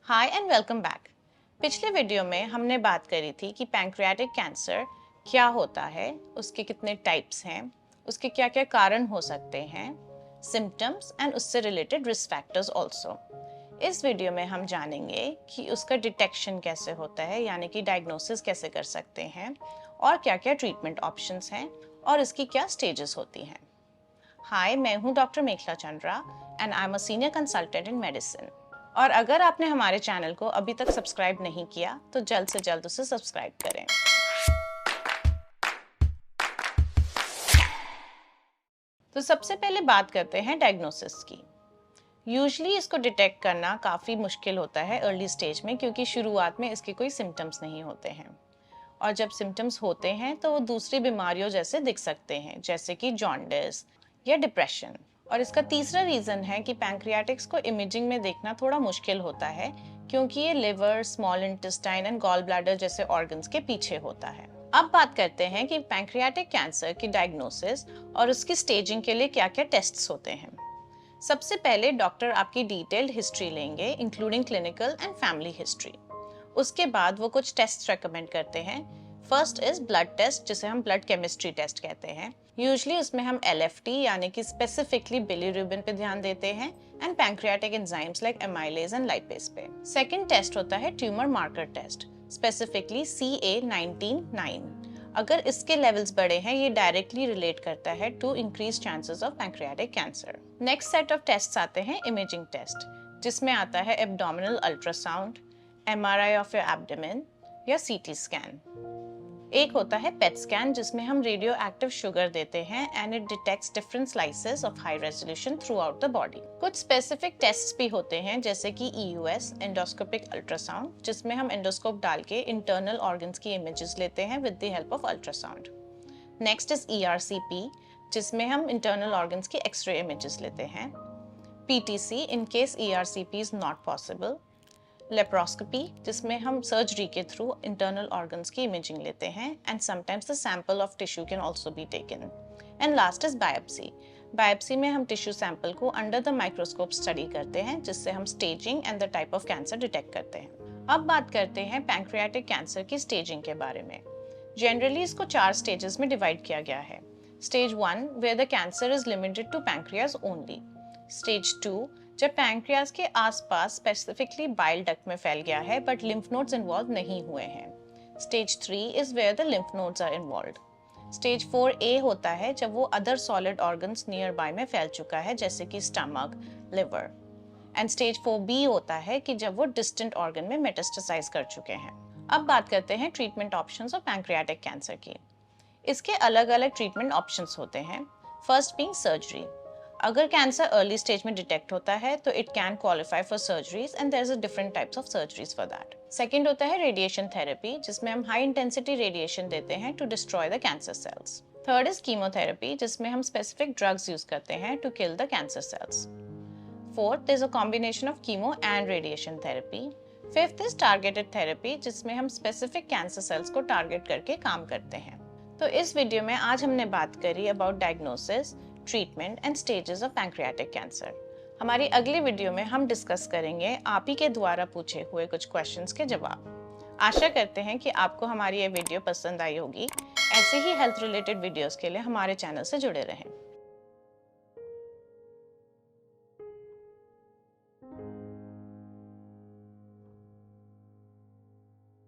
Hi and welcome back. पिछले video में हमने बात करी थी कि पैंक्रियाटिक कैंसर क्या होता है, उसके कितने टाइप्स हैं, उसके क्या क्या कारण हो सकते हैं, सिम्टम्स एंड उससे रिलेटेड रिस्क फैक्टर्स ऑल्सो। इस वीडियो में हम जानेंगे कि उसका डिटेक्शन कैसे होता है, यानी कि डायग्नोसिस कैसे कर सकते हैं और क्या क्या ट्रीटमेंट ऑप्शंस हैं और इसकी क्या स्टेजेस होती हैं। हाय, मैं हूँ doctor mekhela Chandra and I am a senior consultant in medicine. और अगर आपने हमारे चैनल को अभी तक सब्सक्राइब नहीं किया तो जल्द से जल्द उसे सब्सक्राइब करें। तो सबसे पहले बात करते हैं डायग्नोसिस की। यूजुअली इसको डिटेक्ट करना काफ़ी मुश्किल होता है अर्ली स्टेज में, क्योंकि शुरुआत में इसके कोई सिम्टम्स नहीं होते हैं। और जब सिम्टम्स होते हैं तो वो दूसरी बीमारियों जैसे दिख सकते हैं, जैसे कि जॉन्डिस या डिप्रेशन। और इसका तीसरा रीज़न है कि पैंक्रियाटिक्स को इमेजिंग में देखना थोड़ा मुश्किल होता है, क्योंकि ये liver, small intestine and gall bladder जैसे ऑर्गन्स के पीछे होता है। अब बात करते हैं कि पैंक्रियाटिक कैंसर की डायग्नोसिस और उसकी स्टेजिंग के लिए क्या क्या टेस्ट्स होते हैं। सबसे पहले डॉक्टर आपकी डिटेल्ड हिस्ट्री लेंगे, including clinical and family history. उसके बाद वो कुछ टेस्ट रेकमेंड करते हैं। फर्स्ट इज ब्लड टेस्ट, जिसे हम ब्लड केमिस्ट्री टेस्ट कहते हैं। यूजुअली उसमें हम एलएफटी यानी कि स्पेसिफिकली बिलीरुबिन पे ध्यान देते हैं and pancreatic enzymes like amylase and lipase पे। सेकंड टेस्ट होता है tumour marker test, specifically CA19-9। अगर इसके लेवल्स बड़े हैं, ये डायरेक्टली रिलेट करता है to increase chances of pancreatic cancer. Next set of tests आते हैं इमेजिंग टेस्ट, जिसमें आता है abdominal ultrasound, MRI of your abdomen या CT स्कैन। एक होता है पेट स्कैन, जिसमें हम रेडियो एक्टिव शुगर देते हैं and it detects different slices of high resolution through out the body. कुछ स्पेसिफिक टेस्ट्स भी होते हैं, जैसे कि EUS एंडोस्कोपिक अल्ट्रासाउंड, जिसमें हम एंडोस्कोप डाल के इंटरनल ऑर्गन्स की इमेजेस लेते हैं with the help of ultrasound. Next is ERCP, जिसमें हम इंटरनल ऑर्गन्स की एक्सरे इमेजेस लेते हैं। PTC in case ERCP is not possible. Laparoscopy, जिसमें हम सर्जरी के थ्रू इंटरनल ऑर्गन्स की इमेजिंग लेते हैं and sometimes the sample of tissue can also be taken. And last is biopsy. Biopsy में हम टिश्यू सैंपल को अंडर द माइक्रोस्कोप स्टडी करते हैं, जिससे हम staging and the type of cancer detect करते हैं। अब बात करते हैं पैंक्रियाटिक कैंसर की स्टेजिंग के बारे में। जनरली इसको 4 स्टेजेस में डिवाइड किया गया है। Stage 1, where the cancer is limited to pancreas only. Stage 2, जब पैंक्रियाज के आसपास स्पेसिफिकली बाइल डक्ट में फैल गया है बट लिम्फ नोड्स इन्वॉल्व नहीं हुए हैं। Stage 3 is where the lymph nodes are involved. Stage 4A होता है जब वो other solid organs near में फैल चुका है, जैसे कि stomach, liver. And stage 4B होता है कि जब वो डिस्टेंट ऑर्गन में मेटास्टेसाइज कर चुके हैं। अब बात करते हैं treatment options of pancreatic cancer की। इसके अलग अलग ट्रीटमेंट ऑप्शंस होते हैं। First being surgery. अगर कैंसर अर्ली स्टेज में डिटेक्ट होता है तो it can qualify for surgeries and there is different types of surgeries for that. Second होता है रेडिएशन थेरेपी, जिसमें हम हाई इंटेंसिटी रेडिएशन देते हैं to destroy the cancer cells. Third is chemotherapy, जिसमें हम स्पेसिफिक ड्रग्स यूज करते हैं to kill the cancer cells. Fourth is a combination of chemo and radiation therapy. Fifth is targeted therapy, जिसमें हम specific cancer cells को target करके काम करते हैं। तो इस वीडियो में आज हमने बात करी about diagnosis, treatment and stages of pancreatic cancer. हमारी अगली वीडियो में हम डिस्कस करेंगे आप ही के द्वारा पूछे हुए कुछ क्वेश्चंस के जवाब। आशा करते हैं कि आपको हमारी ये वीडियो पसंद आई होगी। ऐसे ही हेल्थ रिलेटेड वीडियोस के लिए हमारे चैनल से जुड़े रहें।